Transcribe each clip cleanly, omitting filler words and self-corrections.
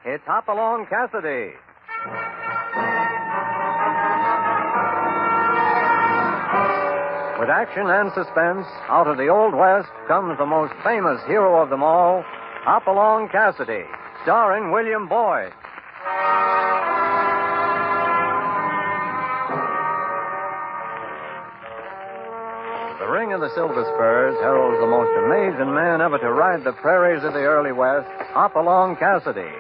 it's Hopalong Cassidy. With action and suspense, out of the Old West comes the most famous hero of them all, Hopalong Cassidy, starring William Boyd. The ring of the Silver Spurs heralds the most amazing man ever to ride the prairies of the early West, Hopalong Cassidy.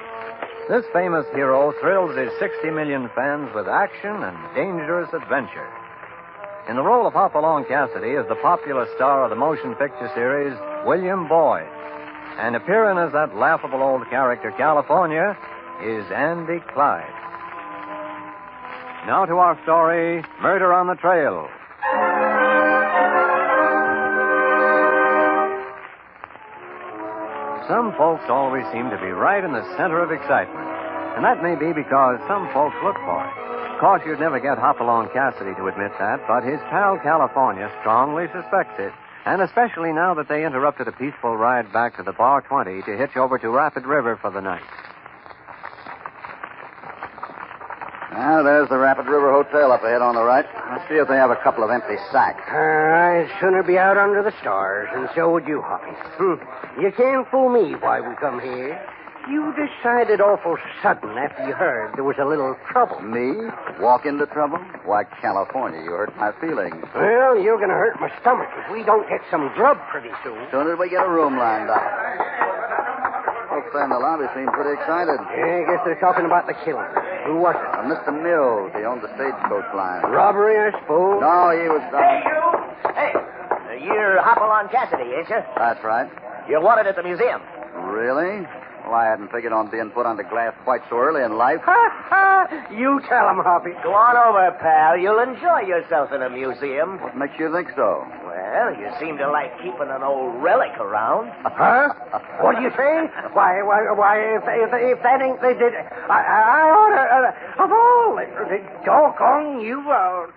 This famous hero thrills his 60 million fans with action and dangerous adventure. In the role of Hopalong Cassidy is the popular star of the motion picture series, William Boyd. And appearing as that laughable old character, California, is Andy Clyde. Now to our story, Murder on the Trail. Some folks always seem to be right in the center of excitement. And that may be because some folks look for it. Of course, you'd never get Hopalong Cassidy to admit that, but his pal California strongly suspects it. And especially now that they interrupted a peaceful ride back to the Bar 20 to hitch over to Rapid River for the night. Well, there's the Rapid River Hotel up ahead on the right. Let's see if they have a couple of empty sacks. I'd sooner be out under the stars, and so would you, Hoppy. You can't fool me why we come here. You decided awful sudden after you heard there was a little trouble. Me? Walk into trouble? Why, California, you hurt my feelings. Well, you're going to hurt my stomach if we don't get some grub pretty soon. Soon as we get a room lined up. Folks there in the lobby seem pretty excited. Yeah, I guess they're talking about the killing. Who was it? Mr. Mills. He owned the stagecoach line. Robbery, I suppose? No, he was... Hey, you! Hey, you're Hopalong Cassidy, ain't you? That's right. You're wanted at the museum. Really? Well, I hadn't figured on being put under glass quite so early in life. You tell him, Hoppy. Go on over, pal. You'll enjoy yourself in a museum. What makes you think so? Well, you seem to like keeping an old relic around. Huh? What do you say? Why, if that ain't they did... I ought to... of all... doggone you out.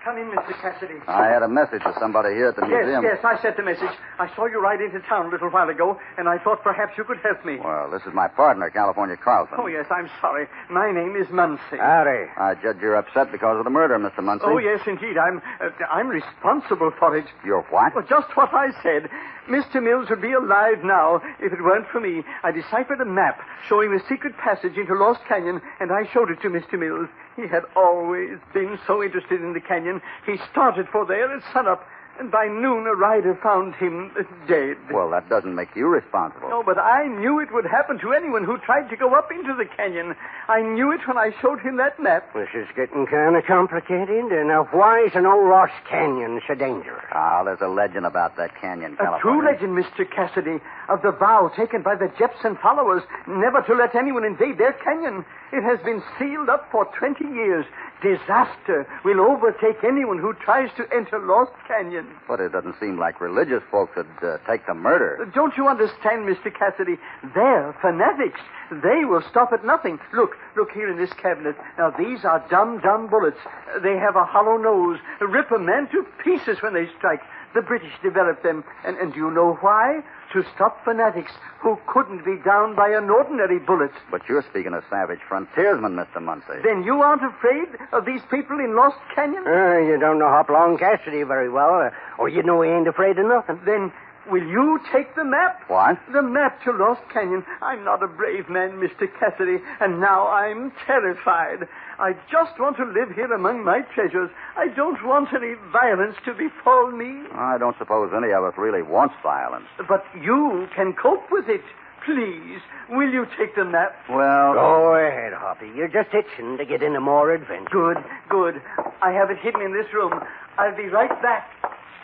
Come in, Mr. Cassidy. I had a message for somebody here at the museum. Yes, I sent the message. I saw you ride into town a little while ago, and I thought perhaps you could help me. Well, this is my partner, California Carlson. Oh, yes, I'm sorry. My name is Muncie. Howdy. I judge you're upset because of the murder, Mr. Muncie. Oh, yes, indeed. I'm responsible for it. You're what? Well, just what I said. Mr. Mills would be alive now if it weren't for me. I deciphered a map showing the secret passage into Lost Canyon, and I showed it to Mr. Mills. He had always been so interested in the canyon. He started for there at sunup, and by noon a rider found him dead. Well, that doesn't make you responsible. No, but I knew it would happen to anyone who tried to go up into the canyon. I knew it when I showed him that map. This is getting kind of complicated. Now, why is an old Lost Canyon so dangerous? Ah, there's a legend about that canyon, California. A true legend, Mr. Cassidy, of the vow taken by the Jepson followers never to let anyone invade their canyon. It has been sealed up for 20 years. Disaster will overtake anyone who tries to enter Lost Canyon. But it doesn't seem like religious folks would take the murder. Don't you understand, Mr. Cassidy? They're fanatics. They will stop at nothing. Look here in this cabinet. Now, these are dumb bullets. They have a hollow nose. Rip a man to pieces when they strike. The British developed them. And do you know why? To stop fanatics who couldn't be downed by an ordinary bullet. But you're speaking of savage frontiersmen, Mr. Muncie. Then you aren't afraid of these people in Lost Canyon? You don't know Hopalong Cassidy very well, or you know he ain't afraid of nothing. Then will you take the map? What? The map to Lost Canyon. I'm not a brave man, Mr. Cassidy, and now I'm terrified. I just want to live here among my treasures. I don't want any violence to befall me. I don't suppose any of us really wants violence. But you can cope with it. Please, will you take the map? Well... Go ahead, Hoppy. You're just itching to get into more adventure. Good. I have it hidden in this room. I'll be right back.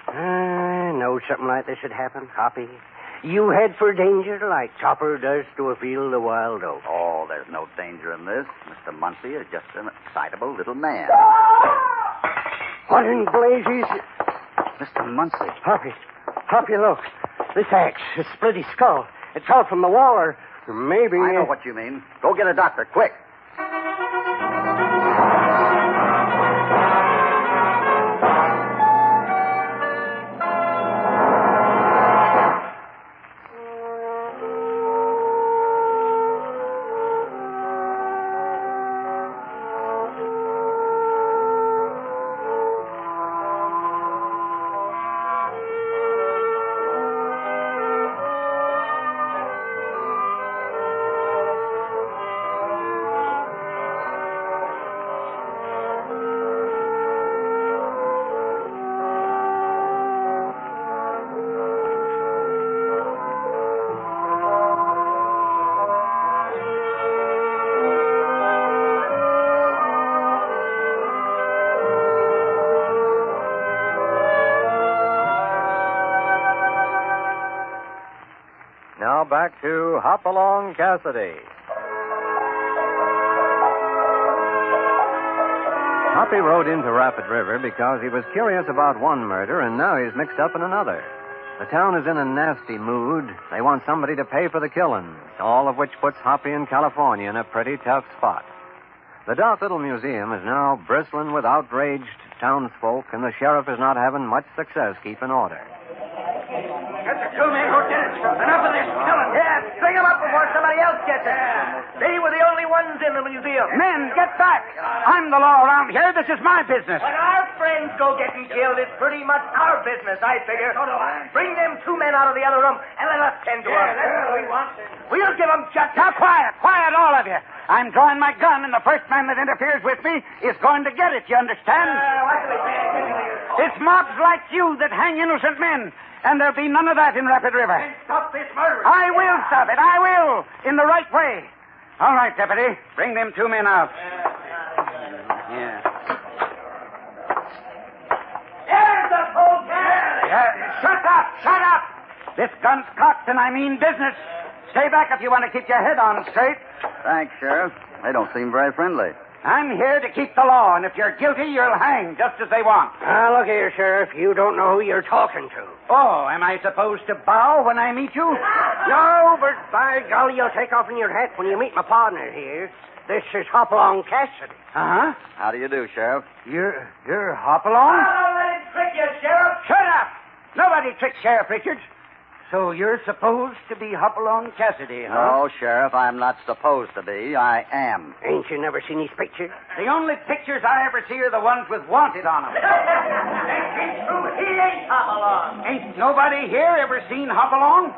I know something like this would happen, Hoppy. You head for danger like Chopper does to a field of wild oats. Oh, there's no danger in this. Mr. Muncie is just an excitable little man. What in blazes? Mr. Muncie. Hoppy, look. This axe, this split his skull. It's out from the wall, or maybe... I know what you mean. Go get a doctor, quick. back to Hopalong Cassidy. Hoppy rode into Rapid River because he was curious about one murder, and now he's mixed up in another. The town is in a nasty mood. They want somebody to pay for the killings, all of which puts Hoppy in California in a pretty tough spot. The Dark Little Museum is now bristling with outraged townsfolk, and the sheriff is not having much success keeping order. Get the two men who did it. Enough of this killing. Yeah, string them up before somebody else gets it. They were the only ones in the museum. Men, get back. I'm the law around here. This is my business. When our friends go getting killed, it's pretty much our business, I figure. So do I. Bring them two men out of the other room and let us tend to them. That's what we want. We'll give them justice. Now, quiet, all of you. I'm drawing my gun, and the first man that interferes with me is going to get it, you understand? What do we say? It's mobs like you that hang innocent men, and there'll be none of that in Rapid River. Then stop this murder. I will stop it. I will. In the right way. All right, Deputy. Bring them two men out. Yeah. There's the whole gang. Shut up. This gun's cocked, and I mean business. Stay back if you want to keep your head on straight. Thanks, Sheriff. They don't seem very friendly. I'm here to keep the law, and if you're guilty, you'll hang just as they want. Now, look here, Sheriff. You don't know who you're talking to. Oh, am I supposed to bow when I meet you? No, but by golly, you'll take off in your hat when you meet my partner here. This is Hopalong Cassidy. Uh-huh. How do you do, Sheriff? You're Hopalong? Don't let him trick you, Sheriff. Shut up! Nobody tricks Sheriff Richards. So you're supposed to be Hopalong Cassidy, huh? No, Sheriff, I'm not supposed to be. I am. Ain't you never seen his picture? The only pictures I ever see are the ones with wanted on them. Ain't true. He ain't Hopalong. Ain't nobody here ever seen Hopalong?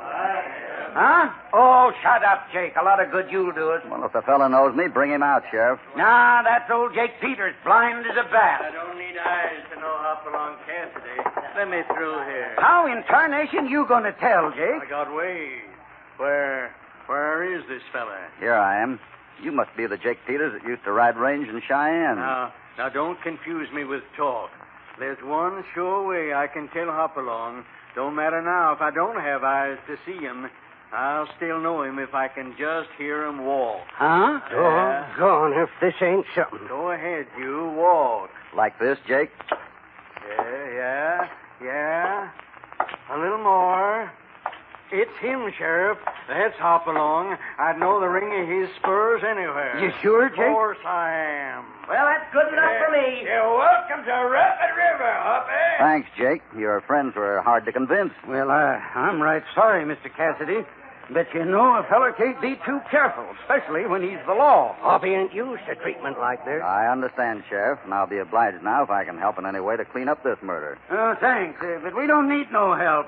Huh? Oh, shut up, Jake. A lot of good you'll do it. Well, if the fella knows me, bring him out, Sheriff. Nah, that's old Jake Peters, blind as a bat. I don't need eyes to know Hopalong Cassidy. Let me through here. How in tarnation you gonna tell, Jake? I got ways. Where is this fella? Here I am. You must be the Jake Peters that used to ride range in Cheyenne. Now don't confuse me with talk. There's one sure way I can tell Hopalong. Don't matter now if I don't have eyes to see him. I'll still know him if I can just hear him walk. Huh? Doggone if this ain't something. Go ahead, you walk. Like this, Jake? Yeah. A little more. It's him, Sheriff. That's Hopalong. I'd know the ring of his spurs anywhere. You sure, Jake? Of course I am. Well, that's good enough for me. You're welcome to Rapid River, Hoppy. Thanks, Jake. Your friends were hard to convince. Well, I'm right sorry, Mr. Cassidy. But you know, a feller can't be too careful, especially when he's the law. Hoppy ain't used to treatment like this. I understand, Sheriff, and I'll be obliged now if I can help in any way to clean up this murder. Oh, thanks, but we don't need no help.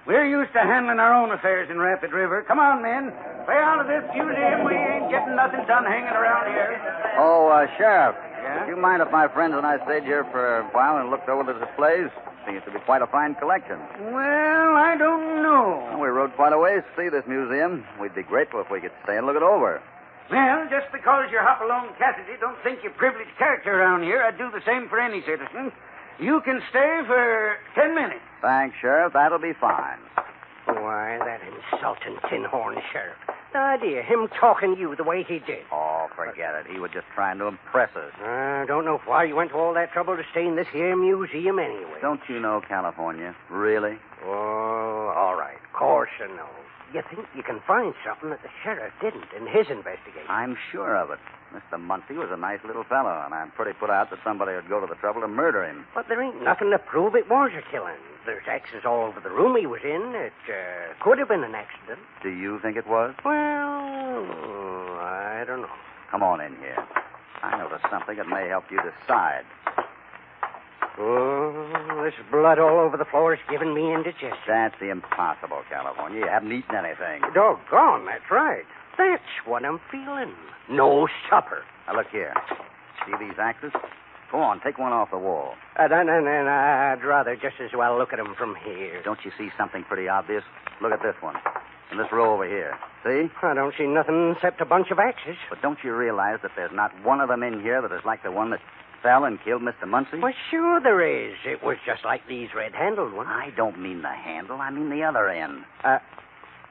We're used to handling our own affairs in Rapid River. Come on, men. Stay out of this museum. We ain't getting nothing done hanging around here. Oh, Sheriff. Yeah? Would you mind if my friends and I stayed here for a while and looked over the displays? Seems to be quite a fine collection. Well, I don't know. Well, we rode quite a ways to see this museum. We'd be grateful if we could stay and look it over. Well, just because you're Hopalong Cassidy don't think you're privileged character around here, I'd do the same for any citizen. You can stay for 10 minutes. Thanks, Sheriff. That'll be fine. Why, that insulting tin-horn sheriff. The idea, him talking to you the way he did. Oh, forget it. He was just trying to impress us. I don't know why you went to all that trouble to stay in this here museum anyway. Don't you know California? Really? Oh, all right. Of course I know. You think you can find something that the sheriff didn't in his investigation? I'm sure of it. Mr. Muncie was a nice little fellow, and I'm pretty put out that somebody would go to the trouble to murder him. But there ain't nothing to prove it was a killing. There's X's all over the room he was in. It could have been an accident. Do you think it was? Well, I don't know. Come on in here. I noticed something that may help you decide. Oh, this blood all over the floor is giving me indigestion. That's impossible, California. You haven't eaten anything. Doggone, that's right. That's what I'm feeling. No supper. Now, look here. See these axes? Go on, take one off the wall. I'd rather just as well look at him from here. Don't you see something pretty obvious? Look at this one. And this row over here. See? I don't see nothing except a bunch of axes. But don't you realize that there's not one of them in here that is like the one that fell and killed Mr. Muncie? Well, sure there is. It was just like these red-handled ones. I don't mean the handle. I mean the other end.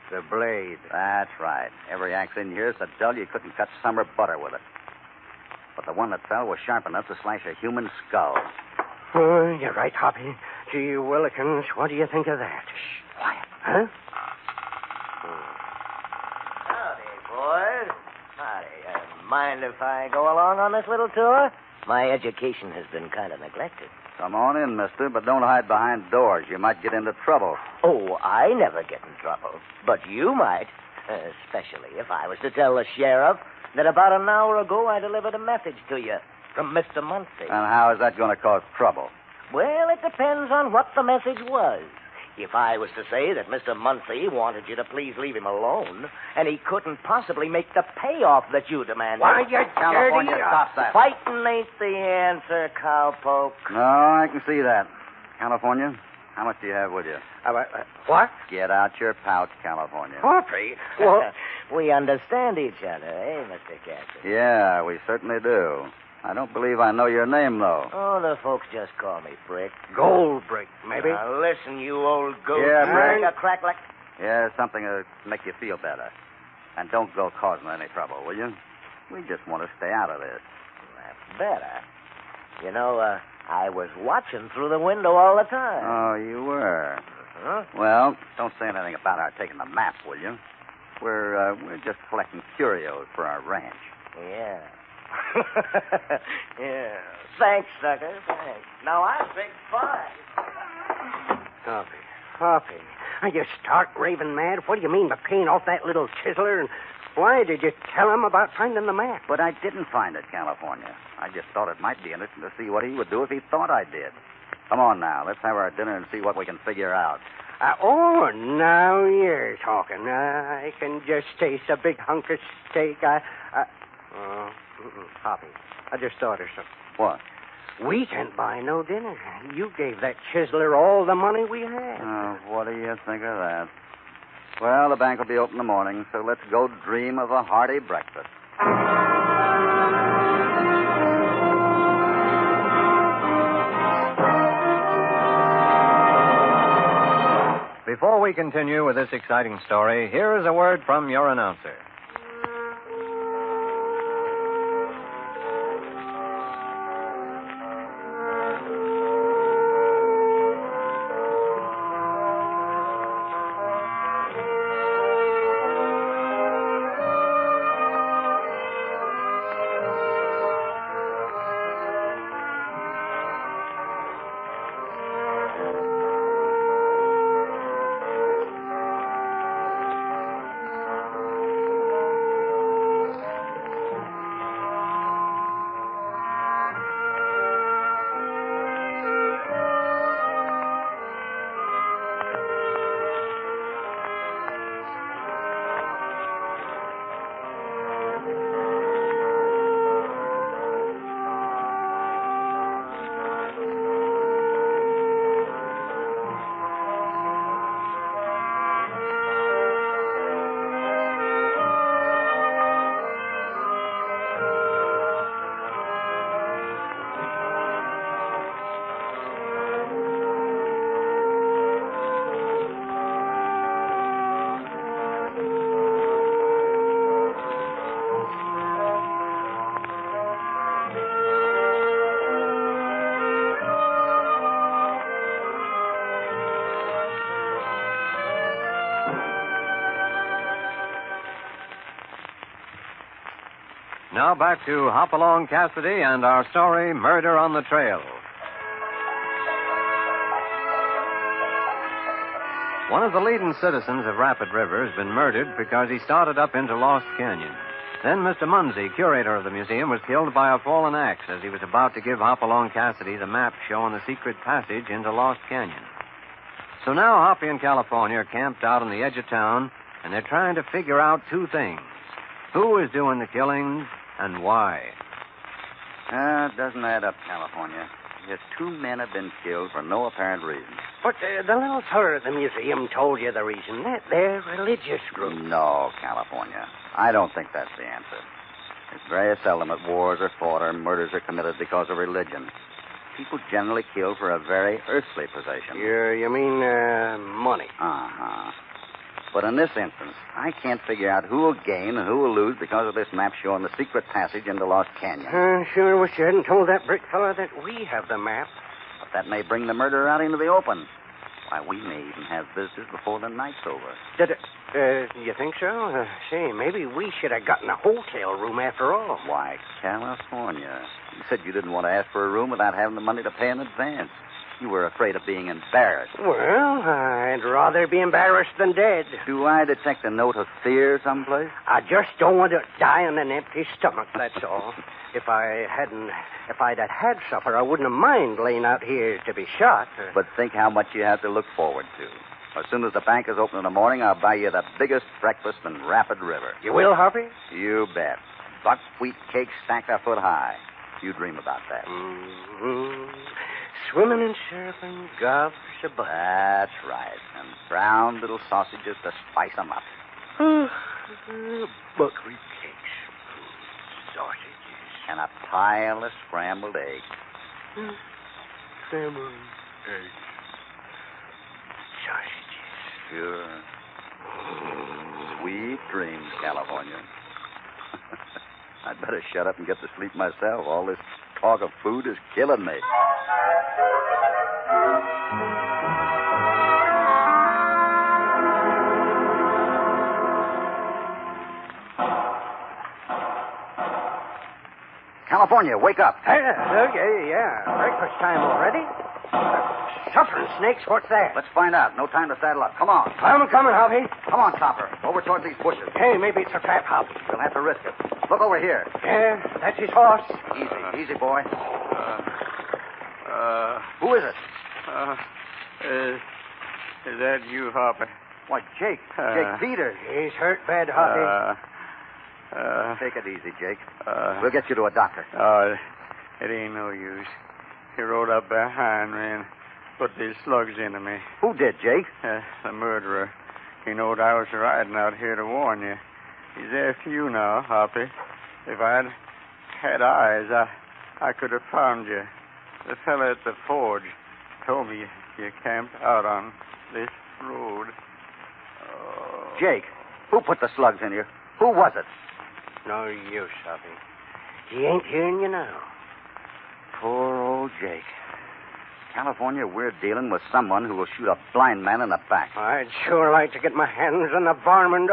The blade. That's right. Every axe in here is so dull you couldn't cut summer butter with it. But the one that fell was sharp enough to slash a human skull. Oh, you're right, Hoppy. Gee willikins, what do you think of that? Shh, quiet. Huh? Howdy, boys. Howdy. Mind if I go along on this little tour? My education has been kind of neglected. Come on in, mister, but don't hide behind doors. You might get into trouble. Oh, I never get in trouble. But you might. Especially if I was to tell the sheriff that about an hour ago I delivered a message to you from Mr. Muncie. And how is that going to cause trouble? Well, it depends on what the message was. If I was to say that Mr. Muncie wanted you to please leave him alone, and he couldn't possibly make the payoff that you demanded. Why, you California, dirty... stop that. Fighting ain't the answer, cowpoke. No, I can see that. California, how much do you have with you? What? Get out your pouch, California. Hoppy? Well, We understand each other, eh, Mr. Cassidy? Yeah, we certainly do. I don't believe I know your name, though. Oh, the folks just call me Brick. gold brick, maybe. Now, listen, you old goat. Yeah, Brick. Brick. A crack like... Yeah, something to make you feel better. And don't go causing any trouble, will you? We just want to stay out of this. That's better. You know, I was watching through the window all the time. Oh, you were. Huh? Well, don't say anything about our taking the map, will you? We're just collecting curios for our ranch. Yeah. Yeah. Thanks, sucker. Thanks. Now, I think fine. Hoppy. Are you stark raving mad? What do you mean by paying off that little chiseler? And why did you tell him about finding the map? But I didn't find it, California. I just thought it might be interesting to see what he would do if he thought I did. Come on now. Let's have our dinner and see what we can figure out. Now you're talking. I can just taste a big hunk of steak. Hoppy, I just thought of something. What? We can't buy no dinner. You gave that chiseler all the money we had. What do you think of that? Well, the bank will be open in the morning, so let's go dream of a hearty breakfast. Before we continue with this exciting story, here is a word from your announcer. Now back to Hopalong Cassidy and our story, Murder on the Trail. One of the leading citizens of Rapid River has been murdered because he started up into Lost Canyon. Then Mr. Muncie, curator of the museum, was killed by a fallen axe as he was about to give Hopalong Cassidy the map showing the secret passage into Lost Canyon. So now Hoppy and California are camped out on the edge of town, and they're trying to figure out two things. Who is doing the killings and why? It doesn't add up, California. Just 2 men have been killed for no apparent reason. But the little feller at the museum told you the reason. They're religious groups. No, California. I don't think that's the answer. It's very seldom that wars are fought or murders are committed because of religion. People generally kill for a very earthly possession. You mean money? Uh-huh. But in this instance, I can't figure out who will gain and who will lose because of this map showing the secret passage into Lost Canyon. Sure wish you hadn't told that brick fella that we have the map. But that may bring the murderer out into the open. Why, we may even have visitors before the night's over. You think so? Say, maybe we should have gotten a hotel room after all. Why, California. You said you didn't want to ask for a room without having the money to pay in advance. You were afraid of being embarrassed. Well, I'd rather be embarrassed than dead. Do I detect a note of fear someplace? I just don't want to die on an empty stomach, that's all. If I'd had supper, I wouldn't have mind laying out here to be shot. But think how much you have to look forward to. As soon as the bank is open in the morning, I'll buy you the biggest breakfast in Rapid River. You will, Hoppy? You bet. Buckwheat cake stacked a foot high. You dream about that. Mm-hmm. Swimming in syrup and gobs of butter. That's right. And brown little sausages to spice them up. Buckwheat cakes. Sausages. And a pile of scrambled eggs. Scrambled eggs. Sausages. Sure. Sweet dreams, California. I'd better shut up and get to sleep myself. All this talk of food is killing me. California, wake up. Okay, yeah. Breakfast time already? Suffering snakes, what's that? Let's find out. No time to saddle up. Come on. I'm coming, Hoppy. Come on, Chopper. Over towards these bushes. Hey, maybe it's a trap, Hoppy. We'll have to risk it. Look over here. Yeah, that's his horse. Easy, boy. Who is it? Is that you, Hopper? Why, Jake. Jake Peters. He's hurt bad, Hoppy. Take it easy, Jake. We'll get you to a doctor. It ain't no use. He rode up behind me and put these slugs into me. Who did, Jake? The murderer. He knowed I was riding out here to warn you. He's after you now, Hoppy. If I'd had eyes, I could have found you. The fella at the forge told me you camped out on this road. Jake, who put the slugs in you? Who was it? No use, Hoppy. He ain't hearing you now. Poor old Jake. California, we're dealing with someone who will shoot a blind man in the back. I'd sure like to get my hands on the varmint.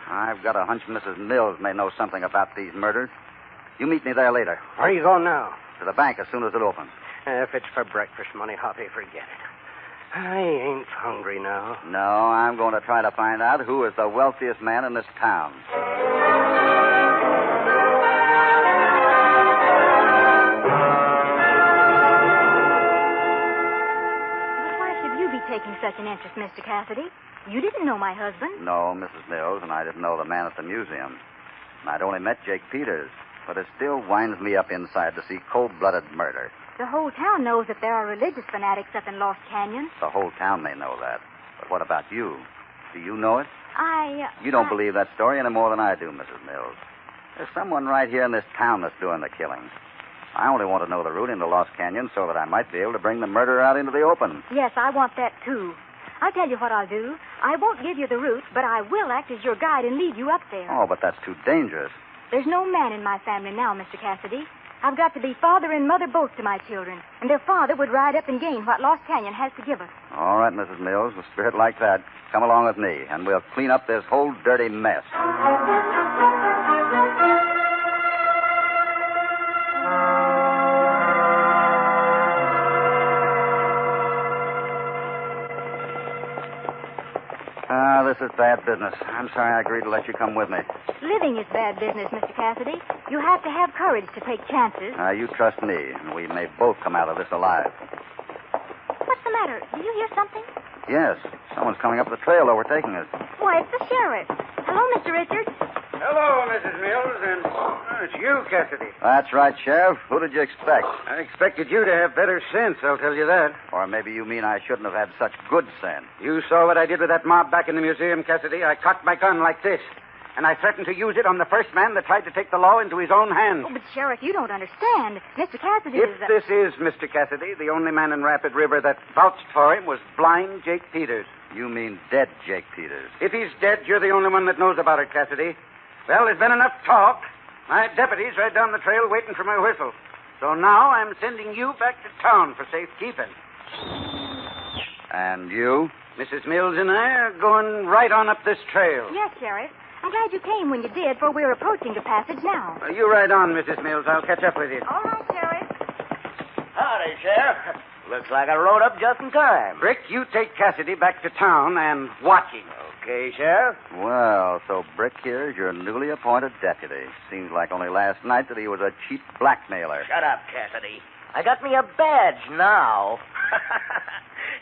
I've got a hunch Mrs. Mills may know something about these murders. You meet me there later. Where are you going now? To the bank as soon as it opens. If it's for breakfast money, Hoppy, forget it. I ain't hungry now. No, I'm going to try to find out who is the wealthiest man in this town. Taking such an interest, Mr. Cassidy. You didn't know my husband. No, Mrs. Mills, and I didn't know the man at the museum. And I'd only met Jake Peters, but it still winds me up inside to see cold-blooded murder. The whole town knows that there are religious fanatics up in Lost Canyon. The whole town may know that. But what about you? Do you know it? You don't believe that story any more than I do, Mrs. Mills. There's someone right here in this town that's doing the killing. I only want to know the route into Lost Canyon so that I might be able to bring the murderer out into the open. Yes, I want that, too. I'll tell you what I'll do. I won't give you the route, but I will act as your guide and lead you up there. Oh, but that's too dangerous. There's no man in my family now, Mr. Cassidy. I've got to be father and mother both to my children, and their father would ride up and gain what Lost Canyon has to give us. All right, Mrs. Mills, with spirit like that, come along with me, and we'll clean up this whole dirty mess. This is bad business. I'm sorry I agreed to let you come with me. Living is bad business, Mr. Cassidy. You have to have courage to take chances. You trust me, and we may both come out of this alive. What's the matter? Do you hear something? Yes. Someone's coming up the trail overtaking us. Why, it's the sheriff. Hello, Mr. Richards. Hello, Mrs. Mills, and it's you, Cassidy. That's right, Sheriff. Who did you expect? I expected you to have better sense, I'll tell you that. Or maybe you mean I shouldn't have had such good sense. You saw what I did with that mob back in the museum, Cassidy. I cocked my gun like this, and I threatened to use it on the first man that tried to take the law into his own hands. Oh, but, Sheriff, you don't understand. Mr. Cassidy If this is Mr. Cassidy, the only man in Rapid River that vouched for him was blind Jake Peters. You mean dead Jake Peters. If he's dead, you're the only one that knows about it, Cassidy. Well, there's been enough talk. My deputy's right down the trail waiting for my whistle. So now I'm sending you back to town for safekeeping. And you? Mrs. Mills and I are going right on up this trail. Yes, Sheriff. I'm glad you came when you did, for we're approaching the passage now. You ride on, Mrs. Mills. I'll catch up with you. All right, Sheriff. Howdy, Sheriff. Looks like I rode up just in time. Brick, you take Cassidy back to town and watch him. Okay, Sheriff. Well, so Brick here is your newly appointed deputy. Seems like only last night that he was a cheap blackmailer. Shut up, Cassidy. I got me a badge now.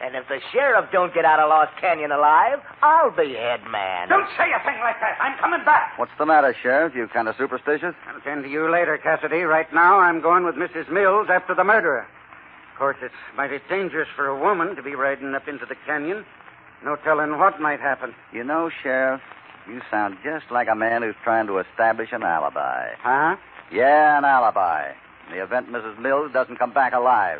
And if the sheriff don't get out of Lost Canyon alive, I'll be head man. Don't say a thing like that. I'm coming back. What's the matter, Sheriff? You kind of superstitious? I'll tend to you later, Cassidy. Right now, I'm going with Mrs. Mills after the murderer. Of course, it's mighty dangerous for a woman to be riding up into the canyon. No telling what might happen. You know, Sheriff, you sound just like a man who's trying to establish an alibi. Huh? Yeah, an alibi. In the event Mrs. Mills doesn't come back alive.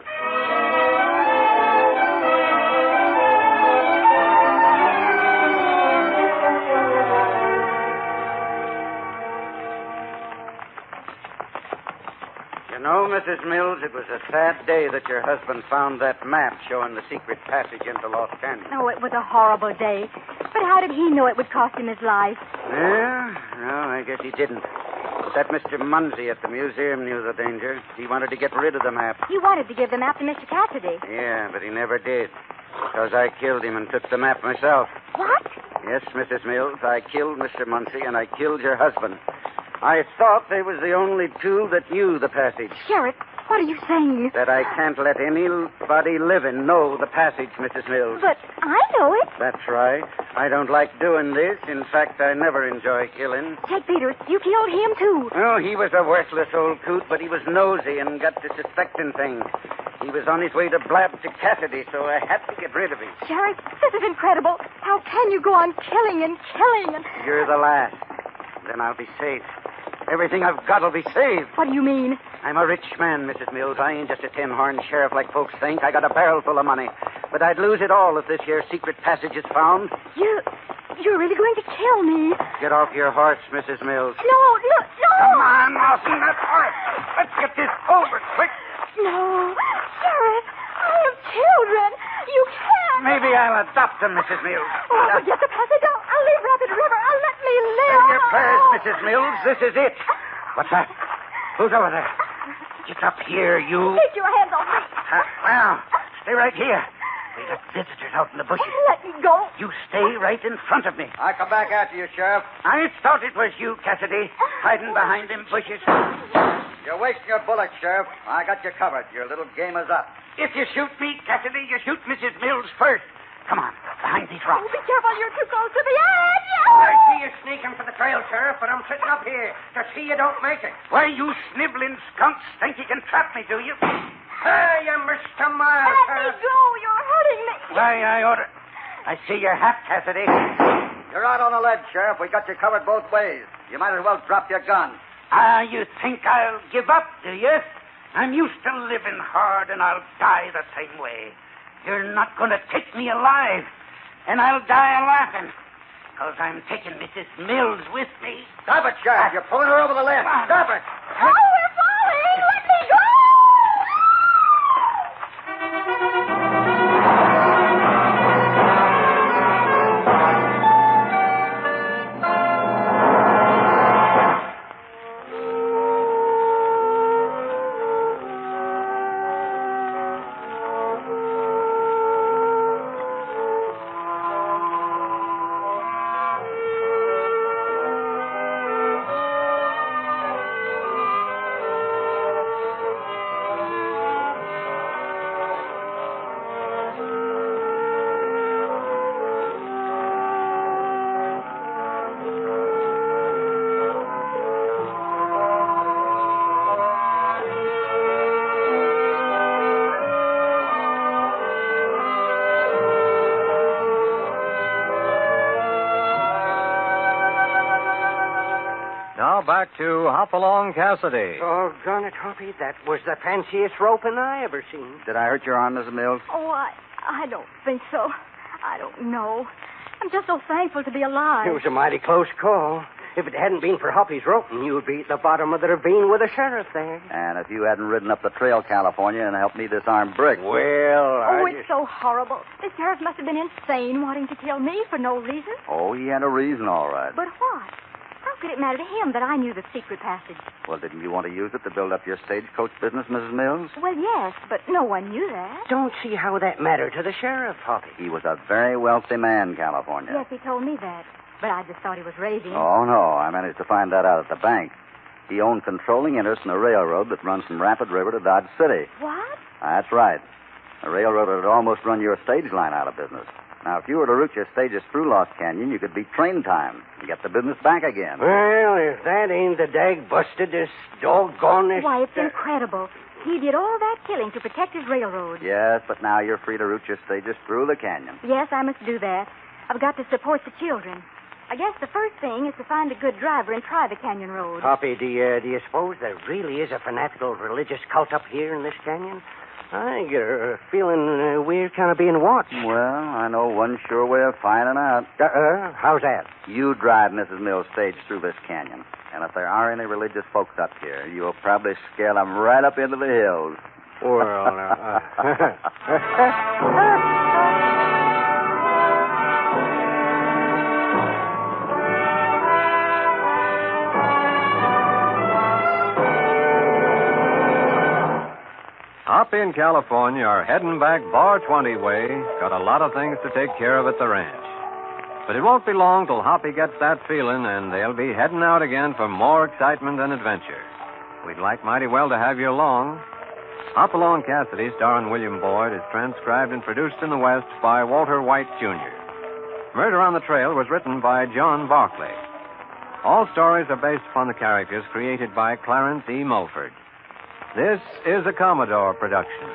You know, Mrs. Mills, it was a sad day that your husband found that map showing the secret passage into Lost Canyon. Oh, it was a horrible day. But how did he know it would cost him his life? Yeah? No, I guess he didn't. But that Mr. Munsey at the museum knew the danger. He wanted to get rid of the map. He wanted to give the map to Mr. Cassidy. Yeah, but he never did. Because I killed him and took the map myself. What? Yes, Mrs. Mills, I killed Mr. Munsey and I killed your husband. I thought they was the only two that knew the passage. Sheriff, what are you saying? That I can't let anybody living know the passage, Mrs. Mills. But I know it. That's right. I don't like doing this. In fact, I never enjoy killing. Jake Peters, you killed him, too. Oh, he was a worthless old coot, but he was nosy and got to suspecting things. He was on his way to blab to Cassidy, so I had to get rid of him. Sheriff, this is incredible. How can you go on killing and killing and... You're the last. Then I'll be safe. Everything I've got will be saved. What do you mean? I'm a rich man, Mrs. Mills. I ain't just a tin-horn sheriff like folks think. I got a barrel full of money. But I'd lose it all if this here secret passage is found. You're really going to kill me. Get off your horse, Mrs. Mills. No. Come on, Lawson. That's horse. Let's get this over quick. No. Sheriff, I have children. You can't. Maybe I'll adopt them, Mrs. Mills. Oh, forget the passage. I'll leave Rapid River. Let me live. Say your prayers, Mrs. Mills. This is it. What's that? Who's over there? Get up here, you. Take your hands off me. Well, stay right here. We got visitors out in the bushes. Let me go. You stay right in front of me. I'll come back after you, Sheriff. I thought it was you, Cassidy, hiding behind them bushes. You're wasting your bullets, Sheriff. I got you covered. Your little game is up. If you shoot me, Cassidy, you shoot Mrs. Mills first. Come on, behind these rocks. Oh, be careful. You're too close to the edge. I see you sneaking for the trail, Sheriff, but I'm sitting up here to see you don't make it. Why, you sniveling skunks think you can trap me, do you? Hey, you Mr. Miles. Let me go. You're hurting me. Why, I see your hat, Cassidy. You're out on a ledge, Sheriff. We got you covered both ways. You might as well drop your gun. You think I'll give up, do you? I'm used to living hard, and I'll die the same way. You're not going to take me alive, and I'll die laughing, because I'm taking Mrs. Mills with me. Stop it, Sheriff. You're pulling her over the ledge. Stop it. Oh, we're falling. Let me go. Now back to Hopalong Cassidy. Doggone it, Hoppy. That was the fanciest roping I ever seen. Did I hurt your arm, Mrs. Mills? Oh, I don't think so. I don't know. I'm just so thankful to be alive. It was a mighty close call. If it hadn't been for Hoppy's roping, you'd be at the bottom of the ravine with the sheriff there. And if you hadn't ridden up the trail, California, and helped me disarm Brick. Well, it's so horrible. The sheriff must have been insane wanting to kill me for no reason. Oh, he had a reason, all right. But what? How could it matter to him that I knew the secret passage? Well, didn't you want to use it to build up your stagecoach business, Mrs. Mills? Well, yes, but no one knew that. Don't see how that mattered to the sheriff, Hoppy. He was a very wealthy man, California. Yes, he told me that. But I just thought he was raving. Oh, no. I managed to find that out at the bank. He owned controlling interest in a railroad that runs from Rapid River to Dodge City. What? That's right. The railroad had almost run your stage line out of business. Now, if you were to route your stages through Lost Canyon, you could beat train time and get the business back again. Well, if that ain't the dag bustedest, doggonest... Why, it's incredible. He did all that killing to protect his railroad. Yes, but now you're free to route your stages through the canyon. Yes, I must do that. I've got to support the children. I guess the first thing is to find a good driver and try the canyon road. Hoppy, do you suppose there really is a fanatical religious cult up here in this canyon? I get a feeling we're kind of being watched. Well, I know one sure way of finding out. How's that? You drive Mrs. Mills' stage through this canyon. And if there are any religious folks up here, you'll probably scare them right up into the hills. Well, Hoppy and California are heading back Bar 20 way. Got a lot of things to take care of at the ranch. But it won't be long till Hoppy gets that feeling, and they'll be heading out again for more excitement and adventure. We'd like mighty well to have you along. Hopalong Cassidy, starring William Boyd, is transcribed and produced in the West by Walter White, Jr. Murder on the Trail was written by John Barclay. All stories are based upon the characters created by Clarence E. Mulford. This is a Commodore production.